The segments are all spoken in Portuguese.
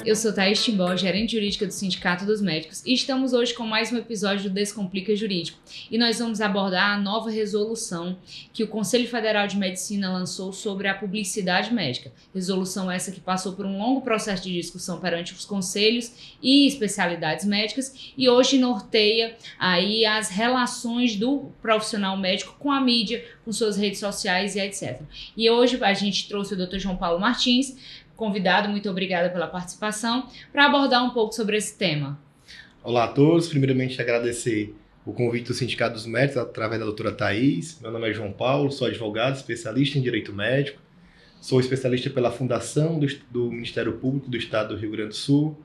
eu sou Thaís Timbó, gerente jurídica do Sindicato dos Médicos, e estamos hoje com mais um episódio do Descomplica Jurídico. E nós vamos abordar a nova resolução que o Conselho Federal de Medicina lançou sobre a publicidade médica. Resolução essa que passou por um longo processo de discussão perante os conselhos e especialidades médicas e hoje norteia aí as relações do profissional médico com a mídia, com suas redes sociais e etc. E hoje a gente trouxe o Dr. João Paulo Martins, convidado, muito obrigada pela participação, para abordar um pouco sobre esse tema. Olá a todos, primeiramente agradecer o convite do Sindicato dos Médicos através da doutora Thaís. Meu nome é João Paulo, sou advogado, especialista em Direito Médico, sou especialista pela Fundação do Ministério Público do Estado do Rio Grande do Sul.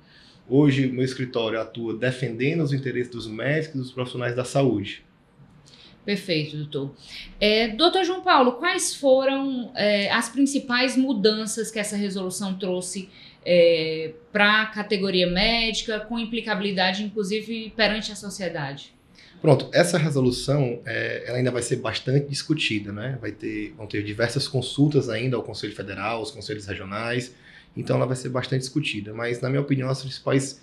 Hoje, meu escritório atua defendendo os interesses dos médicos e dos profissionais da saúde. Perfeito, doutor. Doutor João Paulo, quais foram as principais mudanças que essa resolução trouxe para a categoria médica, com implicabilidade, inclusive, perante a sociedade? Pronto, essa resolução ela ainda vai ser bastante discutida, né? Vão ter diversas consultas ainda ao Conselho Federal, aos conselhos regionais, então ela vai ser bastante discutida. Mas, na minha opinião, as principais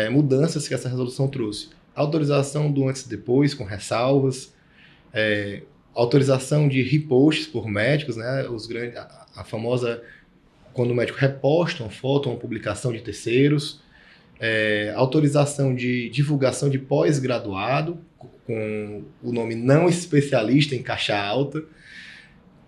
mudanças que essa resolução trouxe: autorização do antes e depois, com ressalvas, autorização de reposts por médicos, né? A famosa, quando o médico reposta uma foto, uma publicação de terceiros, autorização de divulgação de pós-graduado, com o nome não especialista em caixa alta,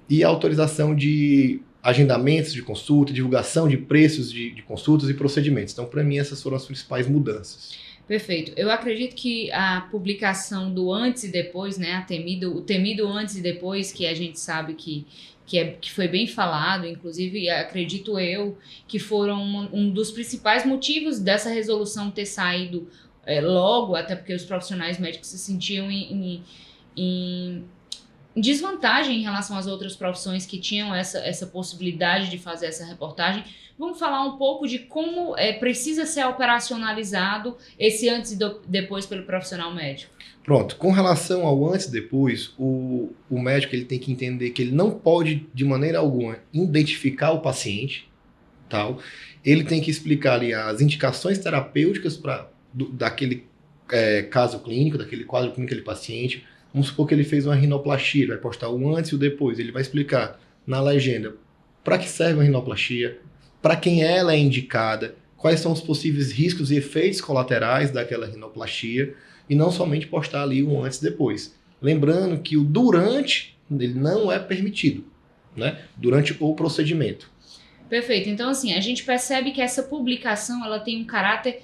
e autorização de agendamentos de consulta, divulgação de preços de consultas e procedimentos. Então, para mim, essas foram as principais mudanças. Perfeito. Eu acredito que a publicação do antes e depois, né, o temido antes e depois, que a gente sabe que foi bem falado, inclusive acredito eu que foram um dos principais motivos dessa resolução ter saído logo, até porque os profissionais médicos se sentiam em desvantagem em relação às outras profissões que tinham essa possibilidade de fazer essa reportagem. Vamos falar um pouco de como precisa ser operacionalizado esse antes e depois pelo profissional médico. Pronto, com relação ao antes e depois, o médico ele tem que entender que ele não pode, de maneira alguma, identificar o paciente, tal. Ele tem que explicar ali as indicações terapêuticas daquele caso clínico, daquele quadro clínico daquele paciente. Vamos supor que ele fez uma rinoplastia, ele vai postar o antes e o depois. Ele vai explicar na legenda para que serve a rinoplastia, para quem ela é indicada, quais são os possíveis riscos e efeitos colaterais daquela rinoplastia, e não somente postar ali o antes e depois. Lembrando que o durante ele não é permitido, né? Durante o procedimento. Perfeito. Então, assim, a gente percebe que essa publicação ela tem um caráter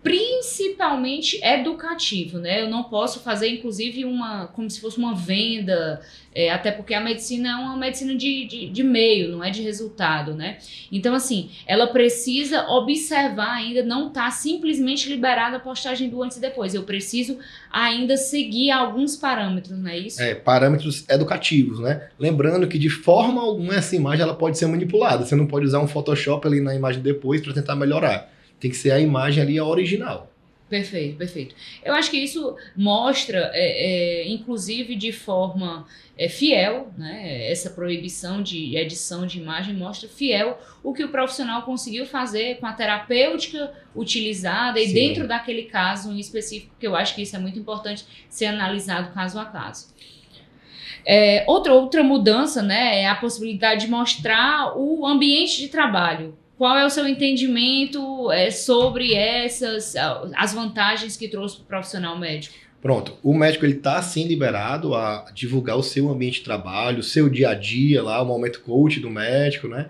principalmente educativo, né? Eu não posso fazer, inclusive, como se fosse uma venda, até porque a medicina é uma medicina de meio, não é de resultado, né? Então, assim, ela precisa observar ainda, não está simplesmente liberada a postagem do antes e depois. Eu preciso ainda seguir alguns parâmetros, não é isso? Parâmetros educativos, né? Lembrando que, de forma alguma, essa imagem ela pode ser manipulada. Você não pode usar um Photoshop ali na imagem depois para tentar melhorar. Tem que ser a imagem ali, a original. Perfeito, perfeito. Eu acho que isso mostra, inclusive de forma fiel, né? Essa proibição de edição de imagem mostra fiel o que o profissional conseguiu fazer com a terapêutica utilizada e dentro daquele caso em específico, que eu acho que isso é muito importante ser analisado caso a caso. Outra mudança, né, é a possibilidade de mostrar o ambiente de trabalho. Qual é o seu entendimento sobre as vantagens que trouxe para o profissional médico? Pronto, o médico ele está sim liberado a divulgar o seu ambiente de trabalho, o seu dia a dia lá, o momento coach do médico, né?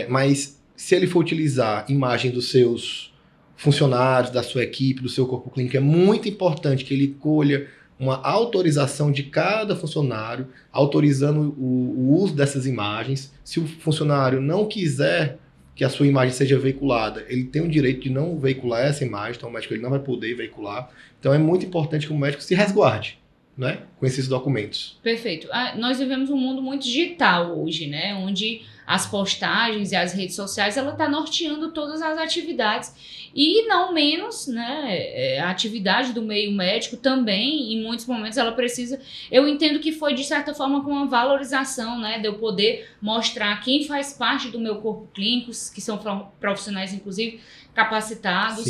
Mas se ele for utilizar imagem dos seus funcionários, da sua equipe, do seu corpo clínico, é muito importante que ele colha uma autorização de cada funcionário, autorizando o uso dessas imagens. Se o funcionário não quiser que a sua imagem seja veiculada, ele tem o direito de não veicular essa imagem, então o médico ele não vai poder veicular. Então é muito importante que o médico se resguarde, né, com esses documentos. Perfeito. Nós vivemos um mundo muito digital hoje, né, onde as postagens e as redes sociais, ela está norteando todas as atividades. E não menos, né, a atividade do meio médico também, em muitos momentos ela precisa, eu entendo que foi de certa forma com uma valorização, né, de eu poder mostrar quem faz parte do meu corpo clínico, que são profissionais inclusive capacitados.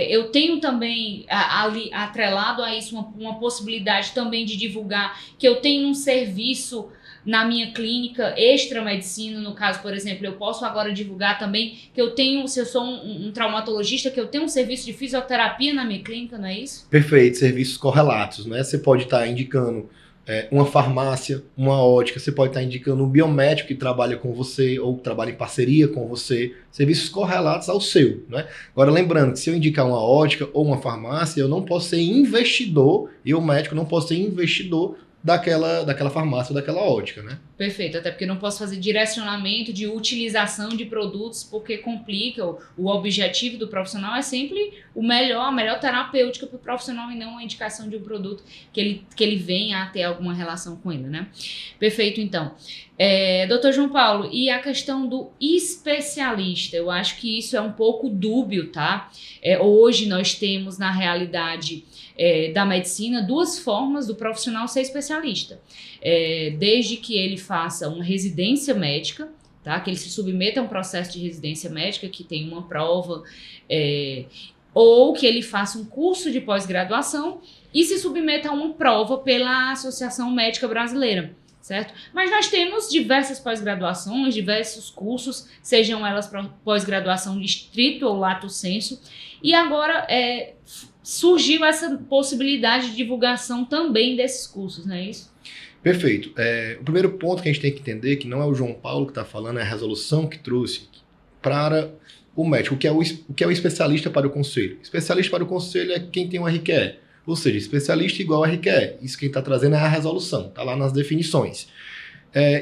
Eu tenho também ali atrelado a isso uma possibilidade também de divulgar que eu tenho um serviço na minha clínica extra-medicina, no caso, por exemplo, eu posso agora divulgar também que eu tenho, se eu sou um traumatologista, que eu tenho um serviço de fisioterapia na minha clínica, não é isso? Perfeito, serviços correlatos, né? Você pode estar indicando uma farmácia, uma ótica, você pode estar indicando um biomédico que trabalha com você ou trabalha em parceria com você, serviços correlatos ao seu, né? Agora, lembrando que se eu indicar uma ótica ou uma farmácia, eu não posso ser investidor, e o médico não pode ser investidor daquela farmácia ou daquela ótica, né? Perfeito, até porque eu não posso fazer direcionamento de utilização de produtos, porque complica. O objetivo do profissional é sempre a melhor terapêutica para o profissional e não a indicação de um produto que ele venha a ter alguma relação com ele, né? Perfeito, então. Doutor João Paulo, e a questão do especialista? Eu acho que isso é um pouco dúbio, tá? Hoje nós temos, na realidade da medicina, duas formas do profissional ser especialista. Desde que ele faça uma residência médica, tá? Que ele se submeta a um processo de residência médica que tem uma prova, ou que ele faça um curso de pós-graduação e se submeta a uma prova pela Associação Médica Brasileira, certo? Mas nós temos diversas pós-graduações, diversos cursos, sejam elas pós-graduação estrito ou lato sensu, e agora surgiu essa possibilidade de divulgação também desses cursos, não é isso? Perfeito. O primeiro ponto que a gente tem que entender, que não é o João Paulo que está falando, é a resolução que trouxe para o médico, o que é o especialista para o conselho. Especialista para o conselho é quem tem um RQE, ou seja, especialista igual a RQE. Isso quem está trazendo é a resolução, está lá nas definições.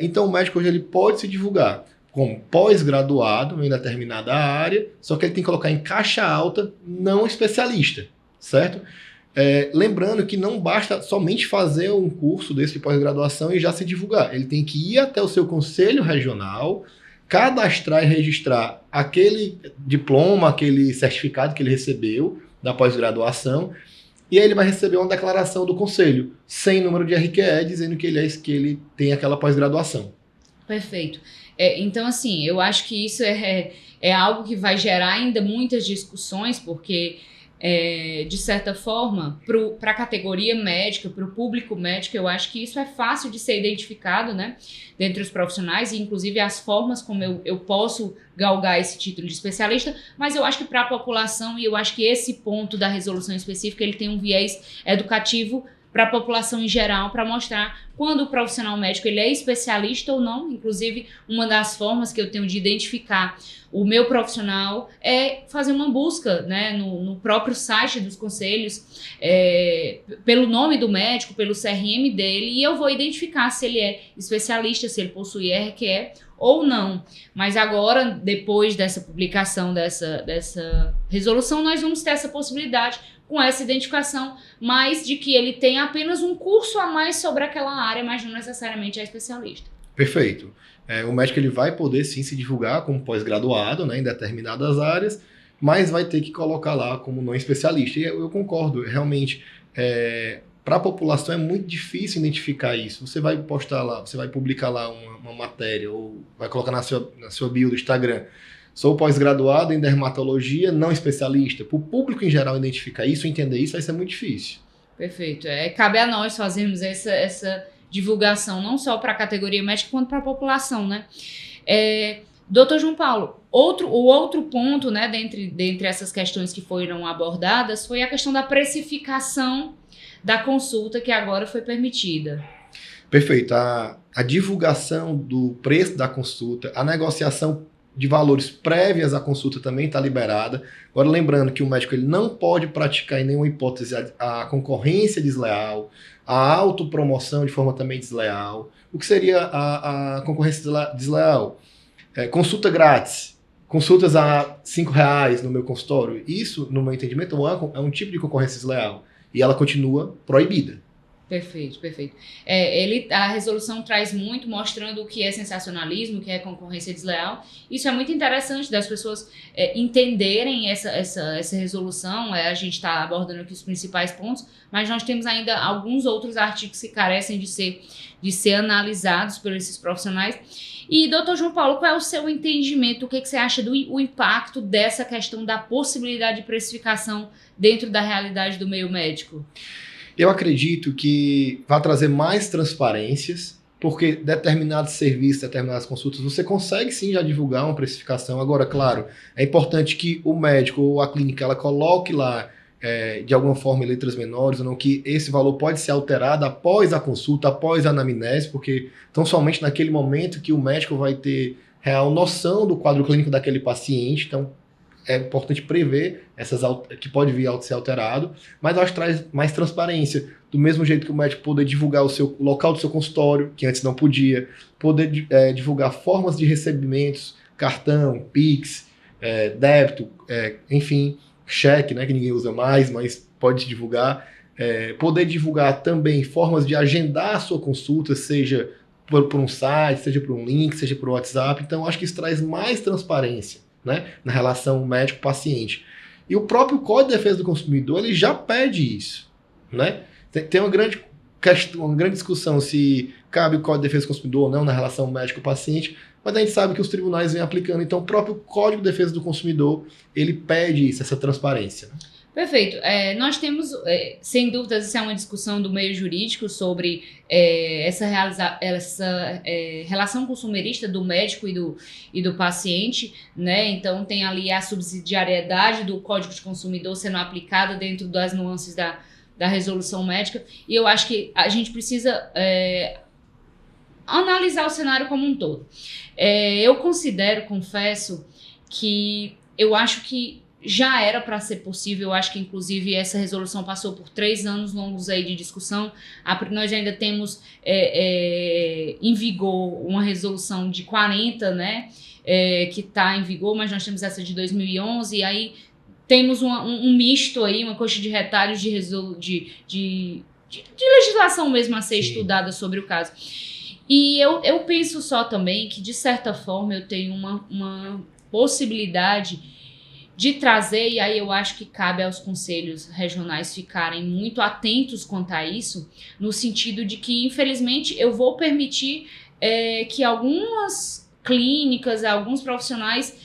Então o médico hoje ele pode se divulgar como pós-graduado em determinada área, só que ele tem que colocar em caixa alta, não especialista, certo? Lembrando que não basta somente fazer um curso desse de pós-graduação e já se divulgar. Ele tem que ir até o seu conselho regional, cadastrar e registrar aquele diploma, aquele certificado que ele recebeu da pós-graduação, e aí ele vai receber uma declaração do conselho, sem número de RQE, dizendo que ele tem aquela pós-graduação. Perfeito. Então, assim, eu acho que isso é algo que vai gerar ainda muitas discussões, porque de certa forma, para a categoria médica, para o público médico, eu acho que isso é fácil de ser identificado, né, dentre os profissionais, e inclusive as formas como eu posso galgar esse título de especialista, mas eu acho que para a população, e eu acho que esse ponto da resolução específica, ele tem um viés educativo para a população em geral, para mostrar quando o profissional médico ele é especialista ou não. Inclusive, uma das formas que eu tenho de identificar o meu profissional é fazer uma busca, né, no próprio site dos conselhos, pelo nome do médico, pelo CRM dele, e eu vou identificar se ele é especialista, se ele possui RQE ou não. Mas agora, depois dessa publicação dessa resolução, nós vamos ter essa possibilidade com essa identificação, mas de que ele tem apenas um curso a mais sobre aquela área, mas não necessariamente é especialista. Perfeito. O médico ele vai poder sim se divulgar como pós-graduado, né, em determinadas áreas, mas vai ter que colocar lá como não especialista. E eu concordo, realmente, para a população é muito difícil identificar isso. Você vai postar lá, você vai publicar lá uma matéria, ou vai colocar na sua bio do Instagram: sou pós-graduado em dermatologia, não especialista. Para o público em geral identificar isso, entender isso, vai ser muito difícil. Perfeito. Cabe a nós fazermos essa divulgação, não só para a categoria médica, quanto para a população, né? Doutor João Paulo, o outro ponto, né, dentre essas questões que foram abordadas, foi a questão da precificação da consulta, que agora foi permitida. Perfeito. A divulgação do preço da consulta, a negociação de valores prévias à consulta também está liberada. Agora, lembrando que o médico ele não pode praticar em nenhuma hipótese a concorrência desleal, a autopromoção de forma também desleal. O que seria a concorrência desleal? Consulta grátis, consultas a R$5 no meu consultório. Isso, no meu entendimento, é um tipo de concorrência desleal. E ela continua proibida. Perfeito, perfeito. A resolução traz muito, mostrando o que é sensacionalismo, o que é concorrência desleal. Isso é muito interessante das pessoas entenderem essa resolução. A gente está abordando aqui os principais pontos, mas nós temos ainda alguns outros artigos que carecem de ser analisados por esses profissionais. E, doutor João Paulo, qual é o seu entendimento? O que você acha do impacto dessa questão da possibilidade de precificação dentro da realidade do meio médico? Eu acredito que vai trazer mais transparências, porque determinados serviços, determinadas consultas, você consegue sim já divulgar uma precificação. Agora, claro, é importante que o médico ou a clínica ela coloque lá, de alguma forma, em letras menores, ou não, que esse valor pode ser alterado após a consulta, após a anamnese, porque tão somente naquele momento que o médico vai ter real noção do quadro clínico daquele paciente. Então, é importante prever que pode vir a ser alterado, mas eu acho que traz mais transparência. Do mesmo jeito que o médico poder divulgar o local do seu consultório, que antes não podia, poder divulgar formas de recebimentos, cartão, Pix, débito, enfim, cheque, né, que ninguém usa mais, mas pode divulgar. Poder divulgar também formas de agendar a sua consulta, seja por um site, seja por um link, seja por WhatsApp. Então, eu acho que isso traz mais transparência, né, na relação médico-paciente. E o próprio Código de Defesa do Consumidor ele já pede isso, né? Tem uma grande discussão se cabe o Código de Defesa do Consumidor ou não na relação médico-paciente, mas a gente sabe que os tribunais vêm aplicando. Então, o próprio Código de Defesa do Consumidor ele pede isso, essa transparência, né? Perfeito. Nós temos, sem dúvidas, isso é uma discussão do meio jurídico sobre essa relação consumerista do médico e do paciente, né? Então, tem ali a subsidiariedade do Código de Consumidor sendo aplicada dentro das nuances da resolução médica, e eu acho que a gente precisa analisar o cenário como um todo. Eu confesso, que eu acho que já era para ser possível. Eu acho que, inclusive, essa resolução passou por 3 anos longos aí de discussão. Nós ainda temos em vigor uma resolução de 40, né, que está em vigor, mas nós temos essa de 2011, e aí temos um misto aí, uma coxa de retalhos de legislação mesmo a ser estudada sobre o caso. E eu penso só também que, de certa forma, eu tenho uma possibilidade de trazer, e aí eu acho que cabe aos conselhos regionais ficarem muito atentos quanto a isso, no sentido de que, infelizmente, eu vou permitir que algumas clínicas, alguns profissionais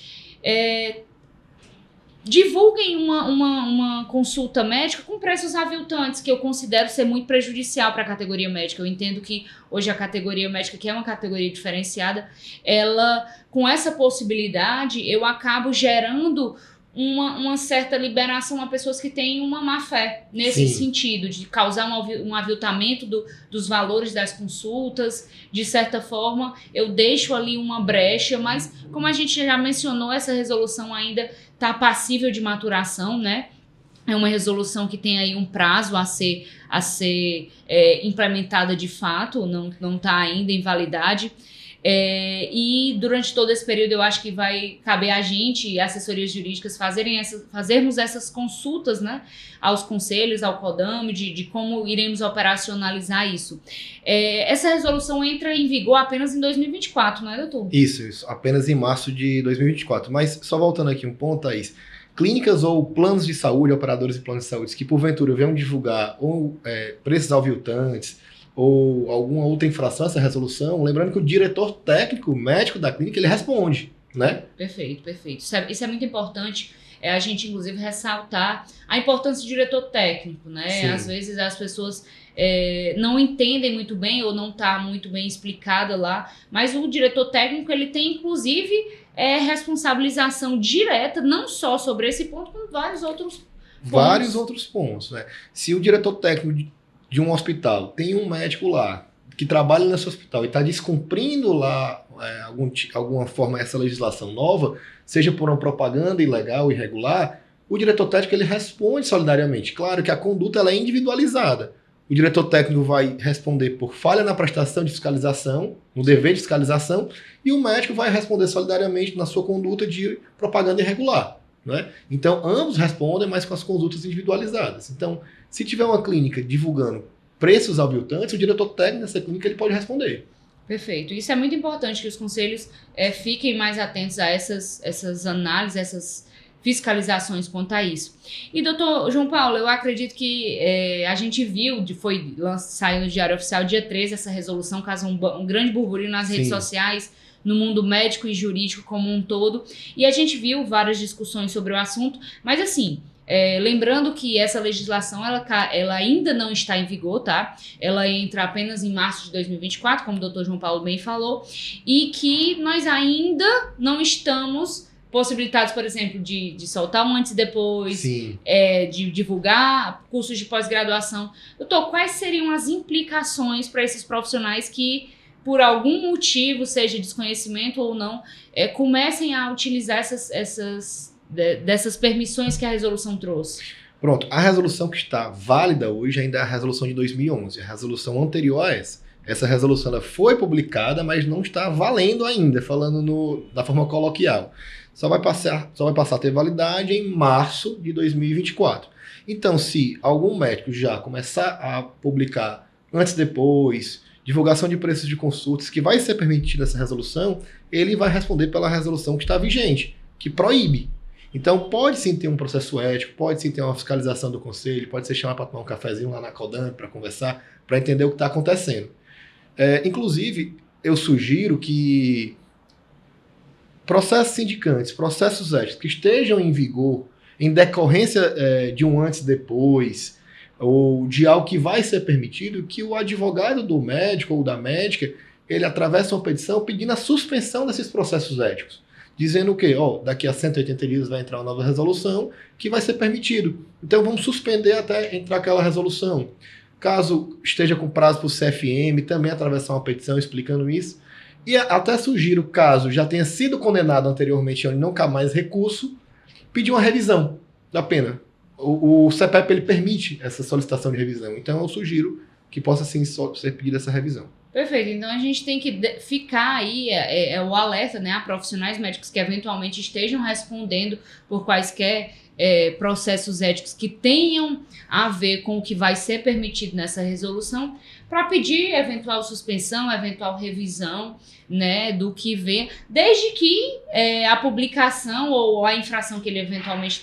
divulguem uma consulta médica com preços aviltantes, que eu considero ser muito prejudicial para a categoria médica. Eu entendo que hoje a categoria médica, que é uma categoria diferenciada, ela, com essa possibilidade, eu acabo gerando uma certa liberação a pessoas que têm uma má fé nesse sentido, de causar um aviltamento dos valores das consultas. De certa forma, eu deixo ali uma brecha, mas, como a gente já mencionou, essa resolução ainda está passível de maturação, né? É uma resolução que tem aí um prazo a ser implementada de fato, não está ainda em validade. E durante todo esse período eu acho que vai caber a gente e assessorias jurídicas fazermos essas consultas, né, aos conselhos, ao CODAME, de como iremos operacionalizar isso. Essa resolução entra em vigor apenas em 2024, não é, doutor? Isso, apenas em março de 2024. Mas só voltando aqui um ponto, Thaís, clínicas ou planos de saúde, operadores de planos de saúde que porventura venham divulgar preços aviltantes, ou alguma outra infração a essa resolução, lembrando que o diretor técnico, médico da clínica, ele responde, né? Perfeito. Isso é muito importante, a gente, inclusive, ressaltar a importância do diretor técnico, né? Sim. Às vezes as pessoas não entendem muito bem, ou não está muito bem explicada lá, mas o diretor técnico, ele tem, inclusive, responsabilização direta, não só sobre esse ponto, como vários outros pontos, né? Se o diretor técnico de um hospital, tem um médico lá que trabalha nesse hospital e está descumprindo lá alguma forma essa legislação nova, seja por uma propaganda ilegal, irregular, o diretor técnico ele responde solidariamente. Claro que a conduta ela é individualizada. O diretor técnico vai responder por falha na prestação de fiscalização, no dever de fiscalização, e o médico vai responder solidariamente na sua conduta de propaganda irregular, né? Então, ambos respondem, mas com as condutas individualizadas. Então, se tiver uma clínica divulgando preços exorbitantes, o diretor técnico dessa clínica ele pode responder. Perfeito. Isso é muito importante que os conselhos fiquem mais atentos a essas análises, essas fiscalizações quanto a isso. E, doutor João Paulo, eu acredito que a gente viu, saiu no Diário Oficial dia 13, essa resolução causou um grande burburinho nas redes sociais, no mundo médico e jurídico como um todo, e a gente viu várias discussões sobre o assunto, mas assim, lembrando que essa legislação ela ainda não está em vigor, tá? Ela entra apenas em março de 2024, como o doutor João Paulo bem falou, e que nós ainda não estamos possibilitados, por exemplo, de soltar um antes e depois, de divulgar cursos de pós-graduação. Doutor, quais seriam as implicações para esses profissionais que, por algum motivo, seja desconhecimento ou não, comecem a utilizar dessas permissões que a resolução trouxe? Pronto, a resolução que está válida hoje ainda é a resolução de 2011, a resolução anterior a essa. Essa resolução ela foi publicada, mas não está valendo ainda, falando da forma coloquial. Só vai passar a ter validade em março de 2024. Então, se algum médico já começar a publicar antes e depois, divulgação de preços de consultas, que vai ser permitida essa resolução, ele vai responder pela resolução que está vigente, que proíbe. Então, pode sim ter um processo ético, pode sim ter uma fiscalização do conselho, pode ser chamar para tomar um cafezinho lá na Codam para conversar, para entender o que está acontecendo. Inclusive, eu sugiro que processos sindicantes, processos éticos que estejam em vigor em decorrência de um antes e depois, ou de algo que vai ser permitido, que o advogado do médico ou da médica, ele atravessa uma petição pedindo a suspensão desses processos éticos. Dizendo o quê? Daqui a 180 dias vai entrar uma nova resolução que vai ser permitido. Então vamos suspender até entrar aquela resolução. Caso esteja com prazo para o CFM, também atravessar uma petição explicando isso. E até sugiro, caso já tenha sido condenado anteriormente e não cabe mais recurso, pedir uma revisão da pena. O CPEP ele permite essa solicitação de revisão. Então eu sugiro que possa sim ser pedida essa revisão. Perfeito. Então a gente tem que ficar aí, o alerta, né, a profissionais médicos que eventualmente estejam respondendo por quaisquer processos éticos que tenham a ver com o que vai ser permitido nessa resolução, para pedir eventual suspensão, eventual revisão, né, do que vê, desde que a publicação ou a infração que ele eventualmente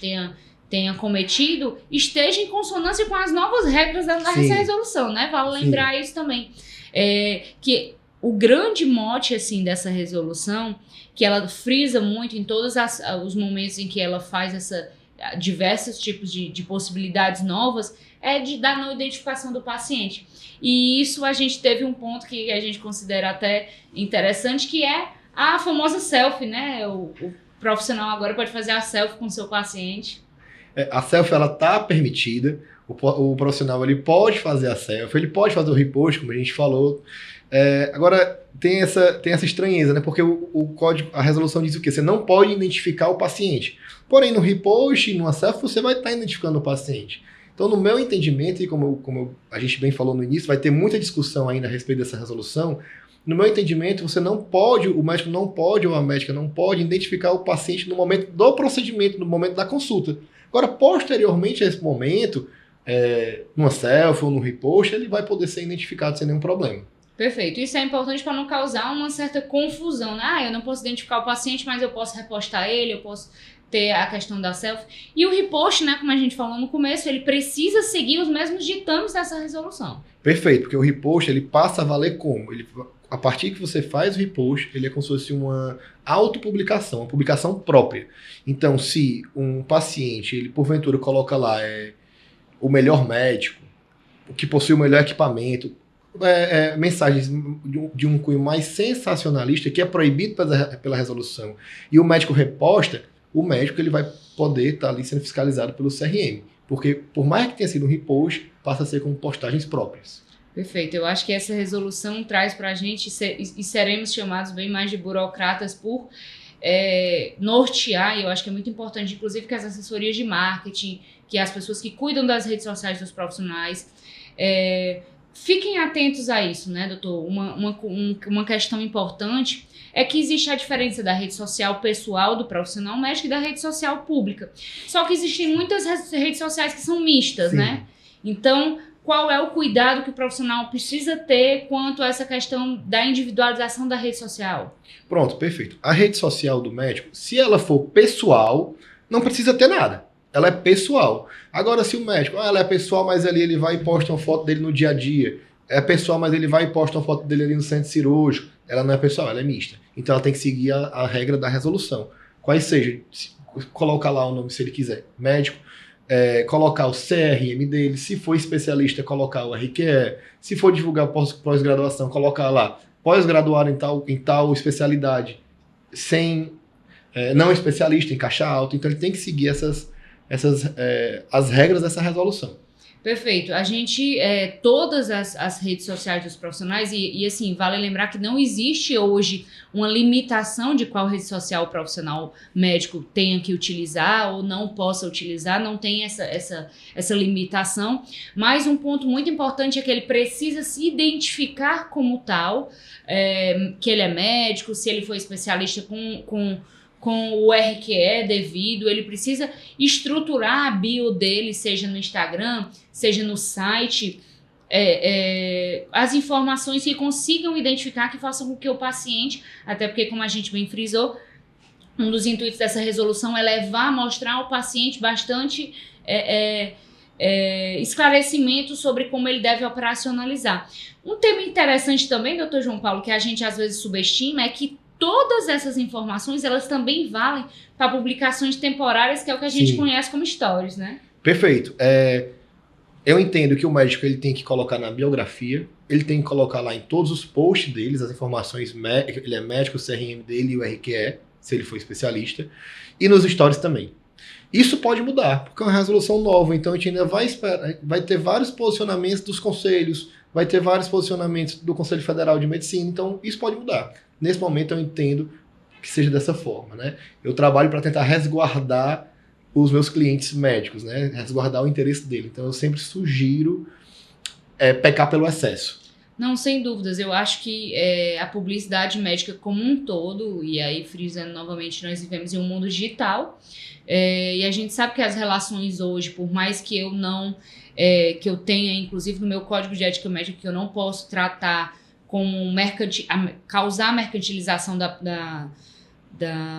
tenha cometido esteja em consonância com as novas regras dessa resolução, né? Vale lembrar isso também. Que o grande mote assim, dessa resolução, que ela frisa muito em todos os momentos em que ela faz diversos tipos de possibilidades novas, da não identificação do paciente. E isso a gente teve um ponto que a gente considera até interessante, que é a famosa selfie, né? O profissional agora pode fazer a selfie com o seu paciente. A selfie ela está permitida, o profissional ele pode fazer a selfie, ele pode fazer o repost, como a gente falou. Agora tem essa estranheza, né? Porque o código, a resolução diz o quê? Você não pode identificar o paciente. Porém, no repost e numa selfie, você vai estar identificando o paciente. Então, no meu entendimento, e como a gente bem falou no início, vai ter muita discussão ainda a respeito dessa resolução. No meu entendimento, o médico não pode, ou a médica não pode identificar o paciente no momento do procedimento, no momento da consulta. Agora, posteriormente a esse momento, numa selfie ou no repost, ele vai poder ser identificado sem nenhum problema. Perfeito. Isso é importante para não causar uma certa confusão, né? Eu não posso identificar o paciente, mas eu posso repostar ele, eu posso ter a questão da selfie. E o repost, né, como a gente falou no começo, ele precisa seguir os mesmos ditames dessa resolução. Perfeito, porque o repost, ele passa a valer como? A partir que você faz o repost, ele é como se fosse uma autopublicação, uma publicação própria. Então, se um paciente, ele porventura coloca lá o melhor médico, o que possui o melhor equipamento, mensagens de um cunho mais sensacionalista, que é proibido pela resolução, e o médico reposta, o médico ele vai poder estar ali sendo fiscalizado pelo CRM. Porque, por mais que tenha sido um repost, passa a ser com postagens próprias. Perfeito. Eu acho que essa resolução traz para a gente, e seremos chamados bem mais de burocratas por nortear, e eu acho que é muito importante, inclusive, que as assessorias de marketing, que as pessoas que cuidam das redes sociais dos profissionais, fiquem atentos a isso, né, doutor? Uma questão importante é que existe a diferença da rede social pessoal do profissional médico e da rede social pública. Só que existem muitas redes sociais que são mistas, né? Então, qual é o cuidado que o profissional precisa ter quanto a essa questão da individualização da rede social? Pronto, perfeito. A rede social do médico, se ela for pessoal, não precisa ter nada. Ela é pessoal. Agora, se o médico, ela é pessoal, mas ali ele vai e posta uma foto dele no dia a dia. É pessoal, mas ele vai e posta uma foto dele ali no centro cirúrgico. Ela não é pessoal, ela é mista. Então ela tem que seguir a regra da resolução. Quais seja, colocar lá o nome se ele quiser. Médico, colocar o CRM dele. Se for especialista, colocar o RQE. Se for divulgar pós-graduação, colocar lá pós-graduar em tal especialidade, sem não especialista em caixa alta. Então ele tem que seguir as regras dessa resolução. Perfeito. A gente, todas as redes sociais dos profissionais, e assim, vale lembrar que não existe hoje uma limitação de qual rede social o profissional médico tenha que utilizar ou não possa utilizar, não tem essa limitação, mas um ponto muito importante é que ele precisa se identificar como tal, que ele é médico, se ele for especialista com o RQE devido, ele precisa estruturar a bio dele, seja no Instagram, seja no site, as informações que consigam identificar, que façam com que o paciente, até porque, como a gente bem frisou, um dos intuitos dessa resolução é levar, mostrar ao paciente bastante esclarecimento sobre como ele deve operacionalizar. Um tema interessante também, doutor João Paulo, que a gente às vezes subestima, é que todas essas informações, elas também valem para publicações temporárias, que é o que a gente conhece como stories, né? Perfeito. Eu entendo que o médico ele tem que colocar na biografia, ele tem que colocar lá em todos os posts deles, as informações, ele é médico, o CRM dele e o RQE, se ele for especialista, e nos stories também. Isso pode mudar, porque é uma resolução nova, então a gente ainda vai esperar, vai ter vários posicionamentos dos conselhos, vai ter vários posicionamentos do Conselho Federal de Medicina, então isso pode mudar. Nesse momento eu entendo que seja dessa forma, né? Eu trabalho para tentar resguardar os meus clientes médicos, né? Resguardar o interesse dele. Então eu sempre sugiro pecar pelo excesso. Não, sem dúvidas. Eu acho que a publicidade médica como um todo, e aí frisando novamente, nós vivemos em um mundo digital, e a gente sabe que as relações hoje, por mais que eu não, que eu tenha, inclusive no meu código de ética médica, que eu não posso tratar como causar mercantilização da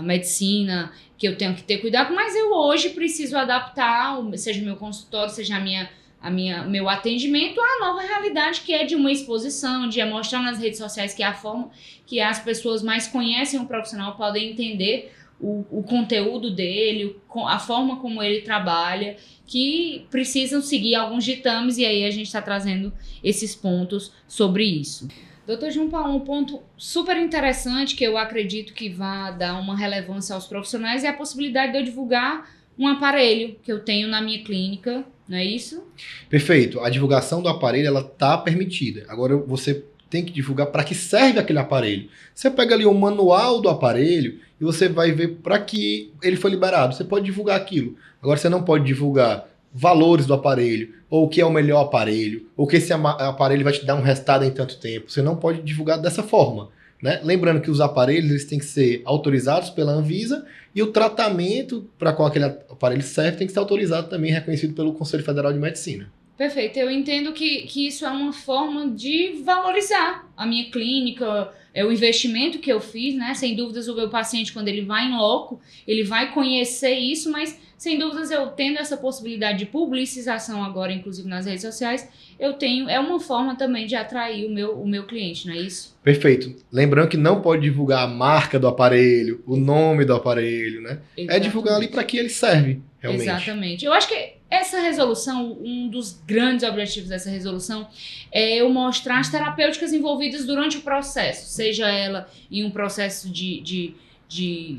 medicina, que eu tenho que ter cuidado, mas eu hoje preciso adaptar, seja o meu consultório, seja meu atendimento à nova realidade, que é de uma exposição, de mostrar nas redes sociais, que é a forma que as pessoas mais conhecem o profissional, podem entender o conteúdo dele, a forma como ele trabalha, que precisam seguir alguns ditames, e aí a gente está trazendo esses pontos sobre isso. Doutor João Paulo, um ponto super interessante que eu acredito que vai dar uma relevância aos profissionais é a possibilidade de eu divulgar um aparelho que eu tenho na minha clínica, não é isso? Perfeito. A divulgação do aparelho, ela está permitida. Agora, você tem que divulgar para que serve aquele aparelho. Você pega ali o manual do aparelho e você vai ver para que ele foi liberado. Você pode divulgar aquilo. Agora, você não pode divulgar valores do aparelho, ou o que é o melhor aparelho, ou que esse aparelho vai te dar um resultado em tanto tempo. Você não pode divulgar dessa forma, né? Lembrando que os aparelhos eles têm que ser autorizados pela Anvisa e o tratamento para qual aquele aparelho serve tem que ser autorizado também e reconhecido pelo Conselho Federal de Medicina. Perfeito. Eu entendo que isso é uma forma de valorizar a minha clínica, o investimento que eu fiz, né? Sem dúvidas, o meu paciente, quando ele vai em loco, ele vai conhecer isso, mas sem dúvidas, eu tendo essa possibilidade de publicização agora, inclusive nas redes sociais, é uma forma também de atrair o meu cliente, não é isso? Perfeito. Lembrando que não pode divulgar a marca do aparelho, o nome do aparelho, né? Exatamente. É divulgar ali para que ele serve, realmente. Exatamente. Eu acho que essa resolução, um dos grandes objetivos dessa resolução é eu mostrar as terapêuticas envolvidas durante o processo, seja ela em um processo de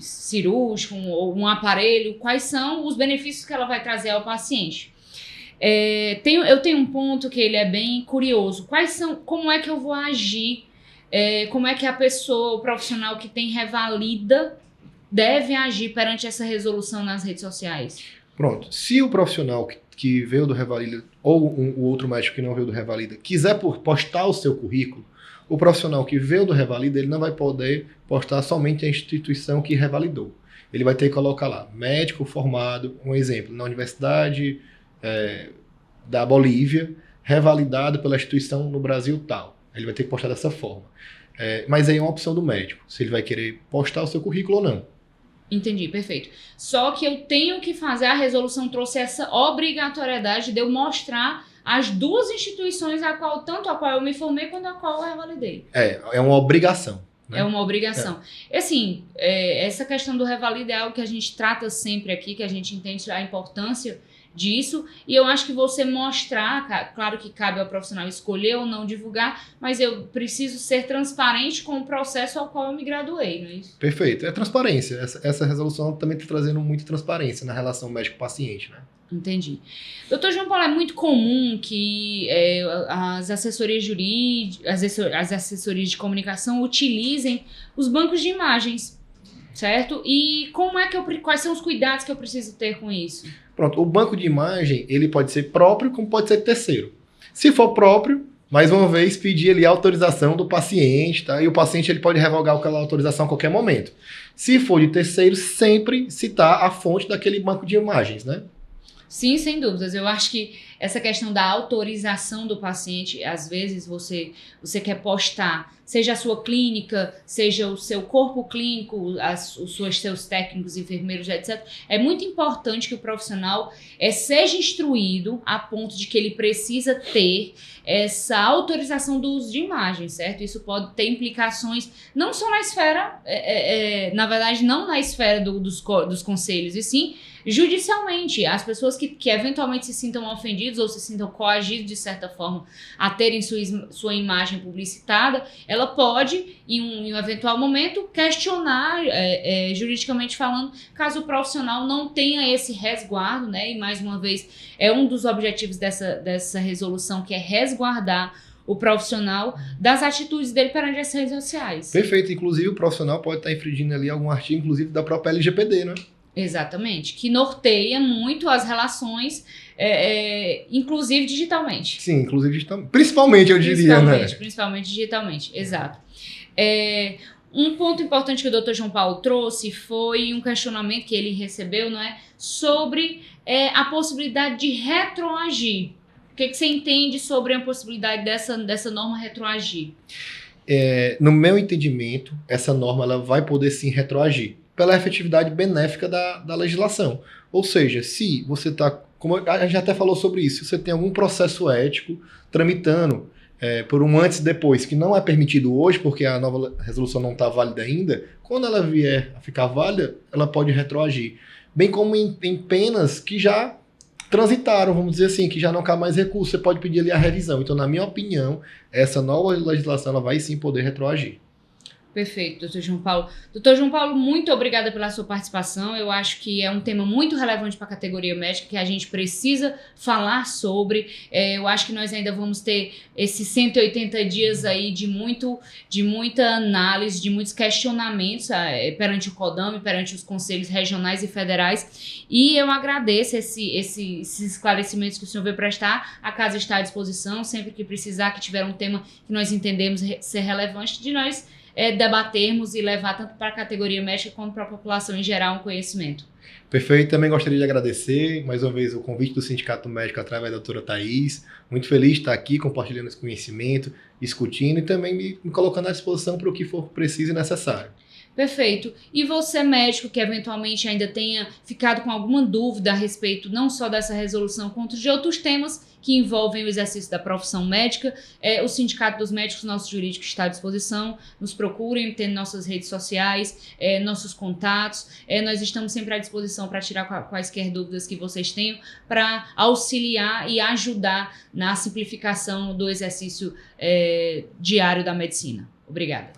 cirúrgico ou um aparelho, quais são os benefícios que ela vai trazer ao paciente. Eu tenho um ponto que ele é bem curioso. Como é que eu vou agir? Como é que a pessoa, o profissional que tem revalida, deve agir perante essa resolução nas redes sociais? Pronto. Se o profissional que veio do Revalida ou o outro médico que não veio do Revalida quiser postar o seu currículo, o profissional que veio do Revalida, ele não vai poder postar somente a instituição que revalidou. Ele vai ter que colocar lá, médico formado, um exemplo, na Universidade da Bolívia, revalidado pela instituição no Brasil tal. Ele vai ter que postar dessa forma. Mas aí é uma opção do médico, se ele vai querer postar o seu currículo ou não. Entendi, perfeito. Só que eu tenho que fazer, a resolução trouxe essa obrigatoriedade de eu mostrar as duas instituições, tanto a qual eu me formei quanto a qual eu revalidei. É uma obrigação. Né? É uma obrigação. Assim, essa questão do revalida é algo que a gente trata sempre aqui, que a gente entende a importância disso, e eu acho que você mostrar, claro que cabe ao profissional escolher ou não divulgar, mas eu preciso ser transparente com o processo ao qual eu me graduei, não é isso? Perfeito, é transparência. Essa resolução também está trazendo muita transparência na relação médico-paciente, né? Entendi. Doutor João Paulo, é muito comum que as assessorias jurídicas, as assessorias de comunicação utilizem os bancos de imagens, certo? E quais são os cuidados que eu preciso ter com isso? Pronto, o banco de imagem, ele pode ser próprio, como pode ser terceiro. Se for próprio, mais uma vez, pedir ali a autorização do paciente, tá? E o paciente ele pode revogar aquela autorização a qualquer momento. Se for de terceiro, sempre citar a fonte daquele banco de imagens, né? Sim, sem dúvidas. Eu acho que essa questão da autorização do paciente, às vezes você quer postar, seja a sua clínica, seja o seu corpo clínico, os seus técnicos, enfermeiros, etc. É muito importante que o profissional seja instruído a ponto de que ele precisa ter essa autorização do uso de imagens, certo? Isso pode ter implicações não só na esfera, na verdade, não na esfera dos conselhos, e sim judicialmente. As pessoas que eventualmente se sintam ofendidas ou se sintam coagidas de certa forma a terem sua imagem publicitada, ela pode, em um eventual momento, questionar, juridicamente falando, caso o profissional não tenha esse resguardo, né? E mais uma vez, é um dos objetivos dessa resolução, que é resguardar o profissional das atitudes dele perante as redes sociais. Perfeito. Inclusive, o profissional pode estar infringindo ali algum artigo, inclusive da própria LGPD, né? Exatamente, que norteia muito as relações, inclusive digitalmente. Sim, inclusive digitalmente. Principalmente, eu diria, né? Principalmente digitalmente, exato. Um ponto importante que o Dr. João Paulo trouxe foi um questionamento que ele recebeu, não é, sobre a possibilidade de retroagir. O que você entende sobre a possibilidade dessa norma retroagir? No meu entendimento, essa norma ela vai poder sim retroagir pela efetividade benéfica da legislação. Ou seja, se você está, como a gente até falou sobre isso, se você tem algum processo ético tramitando por um antes e depois, que não é permitido hoje, porque a nova resolução não está válida ainda, quando ela vier a ficar válida, ela pode retroagir. Bem como em penas que já transitaram, vamos dizer assim, que já não cabe mais recurso, você pode pedir ali a revisão. Então, na minha opinião, essa nova legislação ela vai sim poder retroagir. Perfeito, doutor João Paulo. Doutor João Paulo, muito obrigada pela sua participação. Eu acho que é um tema muito relevante para a categoria médica, que a gente precisa falar sobre. Eu acho que nós ainda vamos ter esses 180 dias aí de muita análise, de muitos questionamentos perante o CODAME, perante os conselhos regionais e federais. E eu agradeço esses esclarecimentos que o senhor veio prestar. A casa está à disposição, sempre que precisar, que tiver um tema que nós entendemos ser relevante, de nós debatermos e levar tanto para a categoria médica quanto para a população em geral um conhecimento. Perfeito, também gostaria de agradecer mais uma vez o convite do Sindicato Médico através da doutora Thaís. Muito feliz de estar aqui compartilhando esse conhecimento, discutindo e também me colocando à disposição para o que for preciso e necessário. Perfeito. E você, médico, que eventualmente ainda tenha ficado com alguma dúvida a respeito não só dessa resolução, quanto de outros temas que envolvem o exercício da profissão médica, o Sindicato dos Médicos, nosso jurídico, está à disposição. Nos procurem, tem nossas redes sociais, nossos contatos. Nós estamos sempre à disposição para tirar quaisquer dúvidas que vocês tenham, para auxiliar e ajudar na simplificação do exercício diário da medicina. Obrigada.